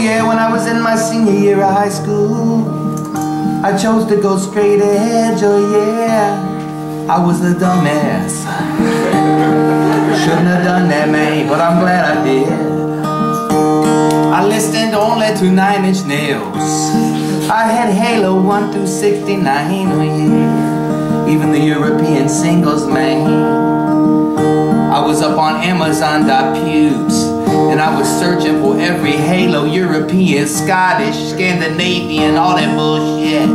yeah, when I was in my senior year of high school, I chose to go straight ahead, oh yeah. I was a dumbass. Shouldn't have done that, man, but I'm glad I did. I listened only to 9 Inch Nails. I had Halo 1 through 69, oh yeah. Even the European singles, man. I was up on Amazon.pubes, and I was searching for every Halo, European, Scottish, Scandinavian, all that bullshit.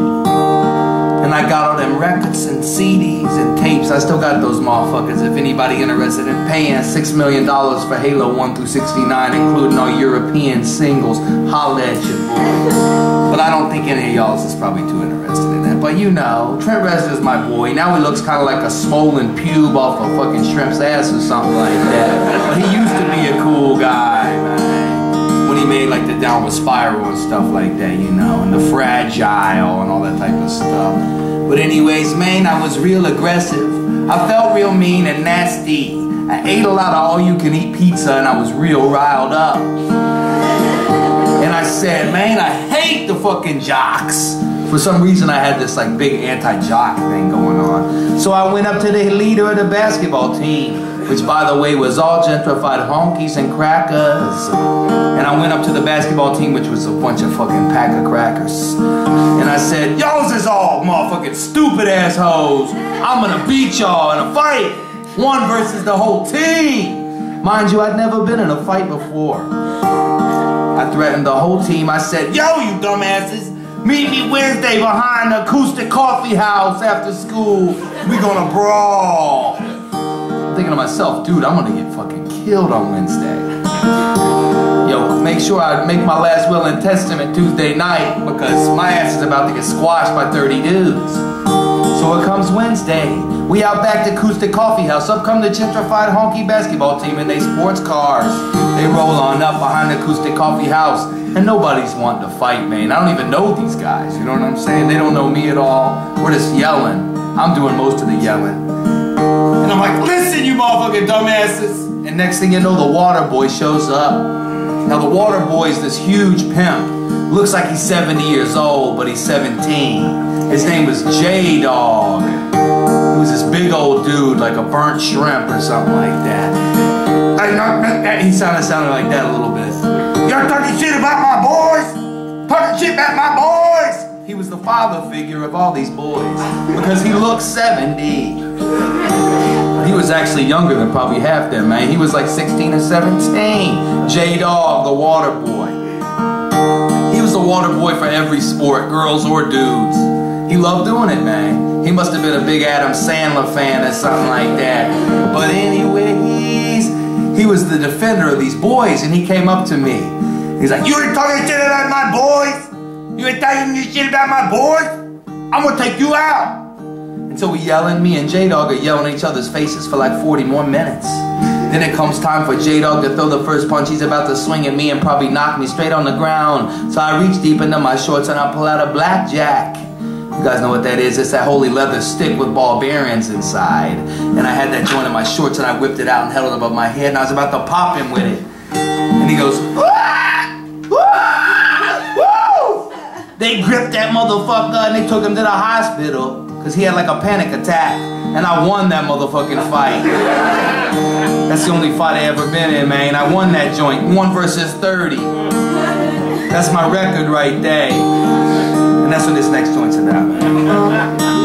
And I got all them records and CDs and tapes. I still got those motherfuckers. If anybody interested in paying $6 million for Halo 1 through 69, including all European singles, holla at your boy. But I don't think any of y'all is probably too interested in that. But you know, Trent Reznor's my boy. Now he looks kind of like a swollen pube off a fucking shrimp's ass or something like that. But he used to be a cool guy, man. When he made like the Downward Spiral and stuff like that, you know, and the Fragile and all that type of stuff. But anyways, man, I was real aggressive. I felt real mean and nasty. I ate a lot of all-you-can-eat pizza and I was real riled up. And I said, man, I hate the fucking jocks. For some reason, I had this like big anti-jock thing going on. So I went up to the leader of the basketball team, which by the way was all gentrified honkies and crackers. And I went up to the basketball team, which was a bunch of fucking pack of crackers. And I said, y'all is all motherfucking stupid assholes. I'm gonna beat y'all in a fight. 1 versus the whole team. Mind you, I'd never been in a fight before. I threatened the whole team. I said, yo, you dumbasses, meet me Wednesday behind the Acoustic Coffee House after school. We gonna brawl. I'm thinking to myself, dude, I'm gonna get fucking killed on Wednesday. Yo, make sure I make my last will and testament Tuesday night because my ass is about to get squashed by 30 dudes. So it comes Wednesday. We out back to Acoustic Coffee House. Up come the gentrified honky basketball team in they sports cars. They roll on up behind the Acoustic Coffee House. And nobody's wanting to fight, man. I don't even know these guys, you know what I'm saying? They don't know me at all. We're just yelling. I'm doing most of the yelling. And I'm like, listen, you motherfucking dumbasses. And next thing you know, the water boy shows up. Now the water boy is this huge pimp. Looks like he's 70 years old, but he's 17. His name was J-Dog. He was this big old dude, like a burnt shrimp or something like that. He sounded like that a little bit. You're talking shit about my boys? Talking shit about my boys? He was the father figure of all these boys because he looked 70. He was actually younger than probably half them, man. He was like 16 or 17. J-Dog, the water boy. He was the water boy for every sport, girls or dudes. He loved doing it, man. He must have been a big Adam Sandler fan or something like that. But anyways, he was the defender of these boys, and he came up to me. He's like, you ain't talking shit about my boys? You ain't talking shit about my boys? I'm gonna take you out. And so we yelling, me and J-Dog are yelling at each other's faces for like 40 more minutes. Then it comes time for J-Dog to throw the first punch. He's about to swing at me and probably knock me straight on the ground. So I reach deep into my shorts and I pull out a blackjack. You guys know what that is? It's that holy leather stick with ball bearings inside. And I had that joint in my shorts and I whipped it out and held it above my head and I was about to pop him with it. And he goes, "Wah! Wah! Woo!" They gripped that motherfucker and they took him to the hospital because he had like a panic attack. And I won that motherfucking fight. That's the only fight I ever been in, man. I won that joint, 1 versus 30. That's my record right there. And that's what this next joint's about, man.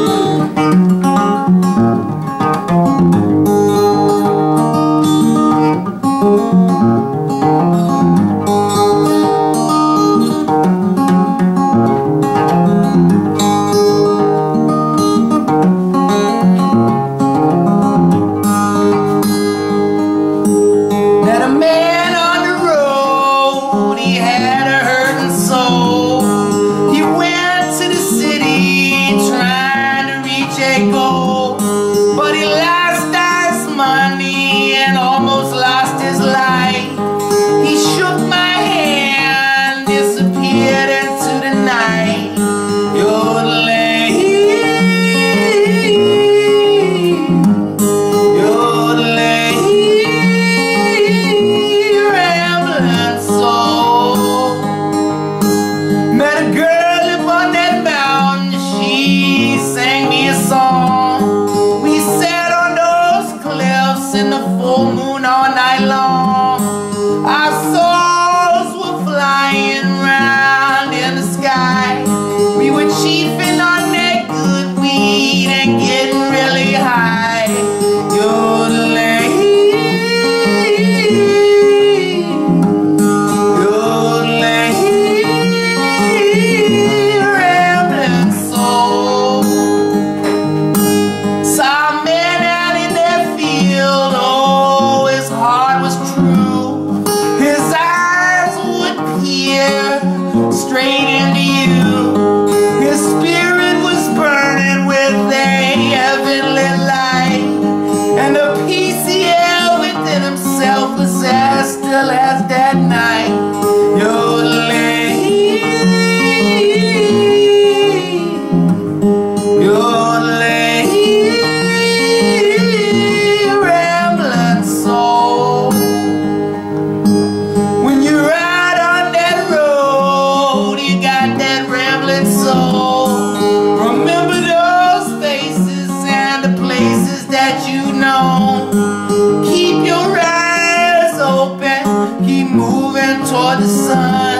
on. Keep your eyes open, keep moving toward the sun,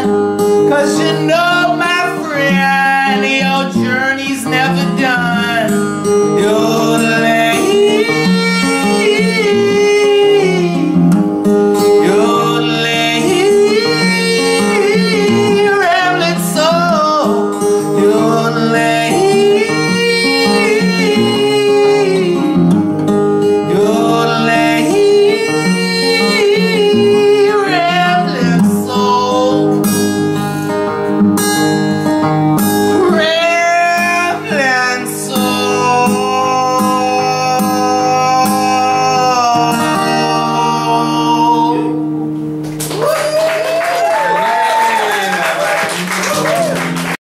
'cause you know